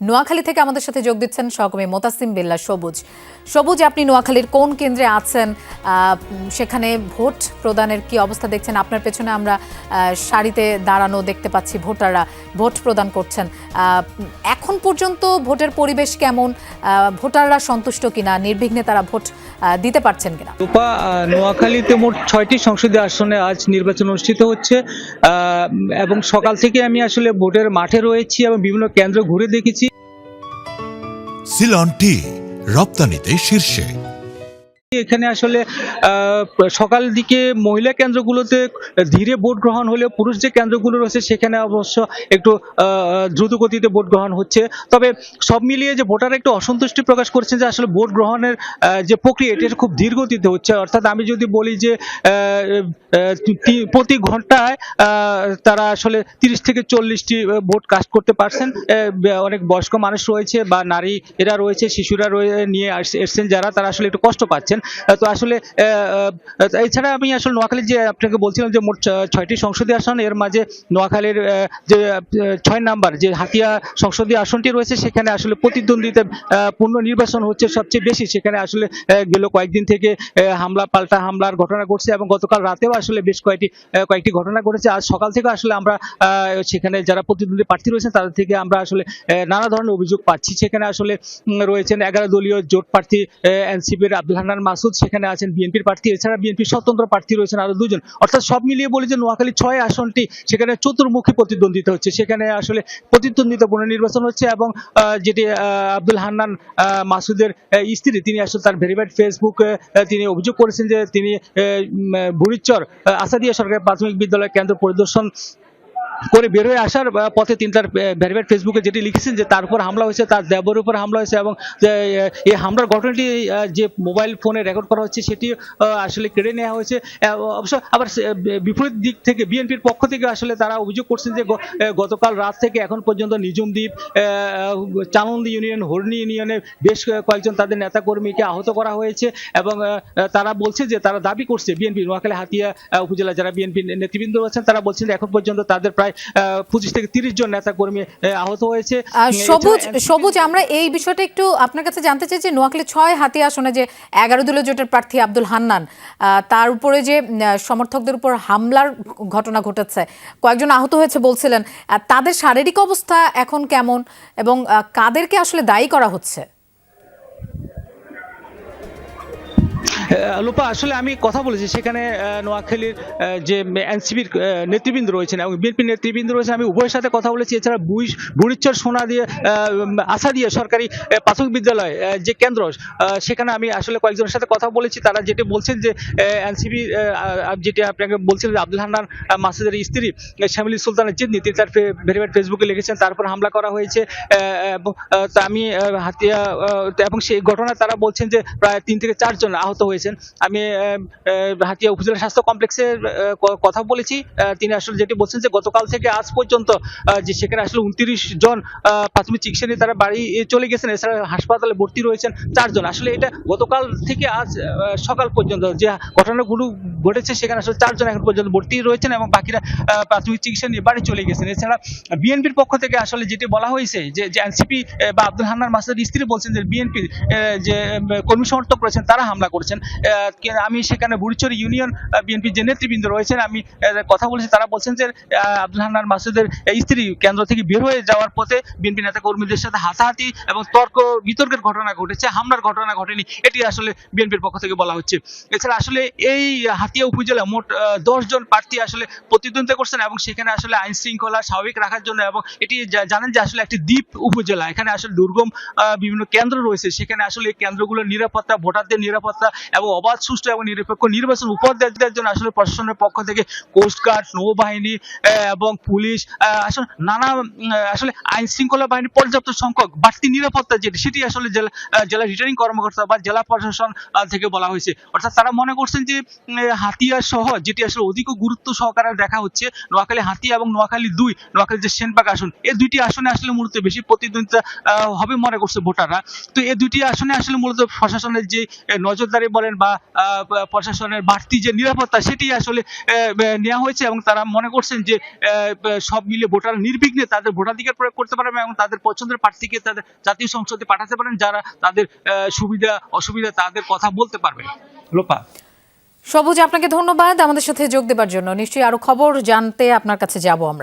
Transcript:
নোয়াখালী থেকে আমাদের সাথে যোগ দিচ্ছেন সহকর্মী মোতাসিম বিল্লাহ সবুজ। সবুজ, আপনি নোয়াখালীর কোন কেন্দ্রে আছেন? সেখানে ভোট প্রদানের কি অবস্থা দেখছেন? আপনার পেছনে আমরা সারিতে দাঁড়ানো দেখতে পাচ্ছি, ভোটাররা ভোট প্রদান করছেন। এখন পর্যন্ত ভোটের পরিবেশ কেমন? ভোটাররা সন্তুষ্ট কিনা? নির্বিঘ্নে তারা ভোট দিতে পারছেন কিনা? নোয়াখালীতে মোট 6টি সংসদীয় আসনে আজ নির্বাচন অনুষ্ঠিত হচ্ছে এবং সকাল থেকে আমি আসলে ভোটের মাঠে রয়েছি এবং বিভিন্ন কেন্দ্র ঘুরে দেখেছি। সিলন টি রপ্তানিতে শীর্ষে। এখানে আসলে সকাল দিকে মহিলা কেন্দ্রগুলোতে ধীরে ভোট গ্রহণ হলেও পুরুষ যে কেন্দ্রগুলো রয়েছে সেখানে অবশ্য একটু দ্রুত গতিতে ভোট গ্রহণ হচ্ছে। তবে সব মিলিয়ে যে ভোটাররা একটু অসন্তুষ্টি প্রকাশ করছেন যে আসলে ভোট গ্রহণের যে প্রক্রিয়া এটা খুব ধীর গতিতে হচ্ছে। অর্থাৎ আমি যদি বলি যে প্রতি ঘন্টায় তারা আসলে 30 থেকে 40টি ভোট কাস্ট করতে পারছেন। অনেক বয়স্ক মানুষ রয়েছে বা নারী এরা রয়েছে, শিশুরা নিয়ে এসছেন যারা, তারা আসলে একটু কষ্ট পাচ্ছেন। তো আসলে এছাড়া আমি আসলে নোয়াখালীর যে আপনাকে বলছিলাম যে মোট 6টি সংসদীয় আসন, এর মাঝে নোয়াখালীর যে 6 নাম্বার যে হাতিয়া সংসদীয় আসনটি রয়েছে সেখানে আসলে প্রতিদ্বন্দ্বিতা পূর্ণ নির্বাচন হচ্ছে সবচেয়ে বেশি। সেখানে আসলে গেল কয়েকদিন থেকে হামলা পাল্টা হামলার ঘটনা ঘটছে এবং গতকাল রাতেও আসলে বেশ কয়েকটি ঘটনা ঘটেছে। আজ সকাল থেকে আসলে আমরা সেখানে যারা প্রতিদ্বন্দ্বী প্রার্থী রয়েছেন তাদের থেকে আমরা আসলে নানা ধরনের অভিযোগ পাচ্ছি। সেখানে আসলে রয়েছেন 11 দলীয় জোট প্রার্থী এনসিপির আব্দুল হান্নান মাসুদ, সেখানে আছেন বিএনপির প্রার্থী, এছাড়া বিএনপির স্বতন্ত্র প্রার্থী রয়েছেন আরো 2 জন। অর্থাৎ সব মিলিয়ে বলি যে নোয়াখালী 6 আসনটি সেখানে চতুর্মুখী প্রতিদ্বন্দ্বিতা হচ্ছে। সেখানে আসলে প্রতিদ্বন্দ্বিতাপূর্ণ নির্বাচন হচ্ছে এবং যেটি আব্দুল হান্নান মাসুদের স্ত্রী, তিনি আসলে তার ভেরিফাইড ফেসবুকে তিনি অভিযোগ করেছেন যে তিনি বুড়িচর আসাদিয়া সরকারি প্রাথমিক বিদ্যালয় কেন্দ্র পরিদর্শন করে বের হয়ে আসার পথে তিনি তার ভেরিফাইড ফেসবুকে যেটি লিখেছেন যে তার উপর হামলা হয়েছে, তার দেবরের উপর হামলা হয়েছে এবং এই হামলার ঘটনাটি যে মোবাইল ফোনে রেকর্ড করা হচ্ছে সেটি আসলে কেড়ে নেওয়া হয়েছে। অবশ্য আবার বিপরীত দিক থেকে বিএনপির পক্ষ থেকে আসলে তারা অভিযোগ করছেন যে গতকাল রাত থেকে এখন পর্যন্ত নিজুমদ্বীপ, চানন্দি ইউনিয়ন, হরনি ইউনিয়নে বেশ কয়েকজন তাদের নেতাকর্মীকে আহত করা হয়েছে এবং তারা বলছে যে তারা দাবি করছে বিএনপি নোয়াখালী হাতিয়া উপজেলা যারা বিএনপি নেতৃবৃন্দ আছেন তারা বলছেন এখন পর্যন্ত তাদের প্রায় 25 থেকে 30 জন নেতাকর্মী আহত হয়েছে। সবুজ, আমরা এই বিষয়টা একটু আপনার কাছে জানতে চাই যে নোয়াখালী 6 হাতিয়া আসনে যে 11 দলীয় জোটের প্রার্থী আব্দুল হান্নান, তার উপরে যে সমর্থকদের উপর হামলার ঘটনা ঘটেছে, কয়েকজন আহত হয়েছে বলছিলেন, তাদের শারীরিক অবস্থা এখন কেমন এবং কাদেরকে আসলে দায়ী করা হচ্ছে? লোপা, আসলে আমি কথা বলেছি সেখানে নোয়াখালীর যে এনসিপির নেতৃবৃন্দ রয়েছেন এবং বিএনপির নেতৃবৃন্দ রয়েছেন, আমি উভয়ের সাথে কথা বলেছি। এছাড়া বুড়িচর সোনা দিয়ে আসাদিয়া সরকারি প্রাথমিক বিদ্যালয় যে কেন্দ্র সেখানে আমি আসলে কয়েকজনের সাথে কথা বলেছি। তারা যেটি বলছেন যে এনসিপি যেটি আপনাকে বলছিলেন যে আব্দুল হান্নান মাসুদের স্ত্রী শ্যামিলী সুলতানের জিদনি, তিনি তার ভেরিফাইড ফেসবুকে লিখেছেন তারপর হামলা করা হয়েছে এবং আমি হাতিয়া এবং সেই ঘটনা তারা বলছেন যে প্রায় 3 থেকে 4 জন আহত হয়েছেন। আমি হাতিয়া উপজেলা স্বাস্থ্য কমপ্লেক্সের কথা বলেছি। তিনি আসলে যেটি বলছেন যে গতকাল থেকে আজ পর্যন্ত যে সেখানে আসলে 29 জন প্রাথমিক চিকিৎসা নিয়ে তারা বাড়ি চলে গেছেন। এছাড়া হাসপাতালে ভর্তি রয়েছেন 4 জন। আসলে এটা গতকাল থেকে আজ সকাল পর্যন্ত যে ঘটনাগুলো ঘটেছে সেখানে আসলে 4 জন এখন পর্যন্ত ভর্তি রয়েছেন এবং বাকিরা প্রাথমিক চিকিৎসা নিয়ে বাড়ি চলে গেছেন। এছাড়া বিএনপির পক্ষ থেকে আসলে যেটি বলা হয়েছে যে এনসিপি বা আব্দুল হান্নান মাসুদের স্ত্রী বলছেন যে বিএনপির যে কর্মী সমর্থক রয়েছেন তারা হামলা করছেন। আমি সেখানে বুড়িচর ইউনিয়ন বিএনপির যে নেতৃবৃন্দ রয়েছেন আমি কথা বলেছি, তারা বলছেন যে আব্দুল হান্নান মাসুদের স্ত্রী কেন্দ্র থেকে বের হয়ে যাওয়ার পথে বিএনপি নেতা কর্মীদের সাথে হাতাহাতি এবং বিতর্কের ঘটনা ঘটেছে, হামলার ঘটনা ঘটেনি, এটি আসলে বিএনপির পক্ষ থেকে বলা হচ্ছে। এছাড়া আসলে এই হাতিয়া উপজেলা মোট 10 জন প্রার্থী আসলে প্রতিদ্বন্দ্বিতা করছেন এবং সেখানে আসলে আইন শৃঙ্খলা স্বাভাবিক রাখার জন্য এবং এটি জানেন যে আসলে একটি দ্বীপ উপজেলা, এখানে আসলে দুর্গম বিভিন্ন কেন্দ্র রয়েছে, সেখানে আসলে কেন্দ্রগুলোর নিরাপত্তা, ভোটারদের নিরাপত্তা এবং অবাধ, সুষ্ঠু এবং নিরপেক্ষ নির্বাচন উপহার দেওয়ার জন্য আসলে প্রশাসনের পক্ষ থেকে কোস্টগার্ড, নৌবাহিনী এবং পুলিশ আসলে নানা আসলে আইন শৃঙ্খলা বাহিনী পর্যাপ্ত সংখ্যক বাড়তি নিরাপত্তা সেটি আসলে জেলা রিটার্নিং কর্মকর্তা বা জেলা প্রশাসন থেকে বলা হয়েছে। অর্থাৎ তারা মনে করছেন যে হাতিয়া সহ যেটি আসলে অধিক গুরুত্ব সহকারে দেখা হচ্ছে নোয়াখালী হাতিয়া এবং নোয়াখালী 2 নোয়াখালী যে সেনবাগ আসন, এই 2টি আসনে আসলে মূলত বেশি প্রতিদ্বন্দ্বিতা হবে মনে করছে ভোটাররা। তো এই 2টি আসনে আসলে মূলত প্রশাসনের যে নজরদারি বলেন বলেন বা প্রশাসনের বাড়তি যে নিরাপত্তা সেটি আসলে নেওয়া হয়েছে এবং তারা মনে করছেন যে সব মিলে ভোটার নির্বিঘ্নে তাদের ভোটাধিকার প্রয়োগ করতে পারবেন এবং তাদের পছন্দের প্রার্থীকে তাদের জাতীয় সংসদে পাঠাতে পারেন, যারা তাদের সুবিধা অসুবিধা তাদের কথা বলতে পারবেন। লোপা। সবুজ, আপনাকে ধন্যবাদ আমাদের সাথে যোগ দেবার জন্য। নিশ্চয়ই আরো খবর জানতে আপনার কাছে যাব আমরা।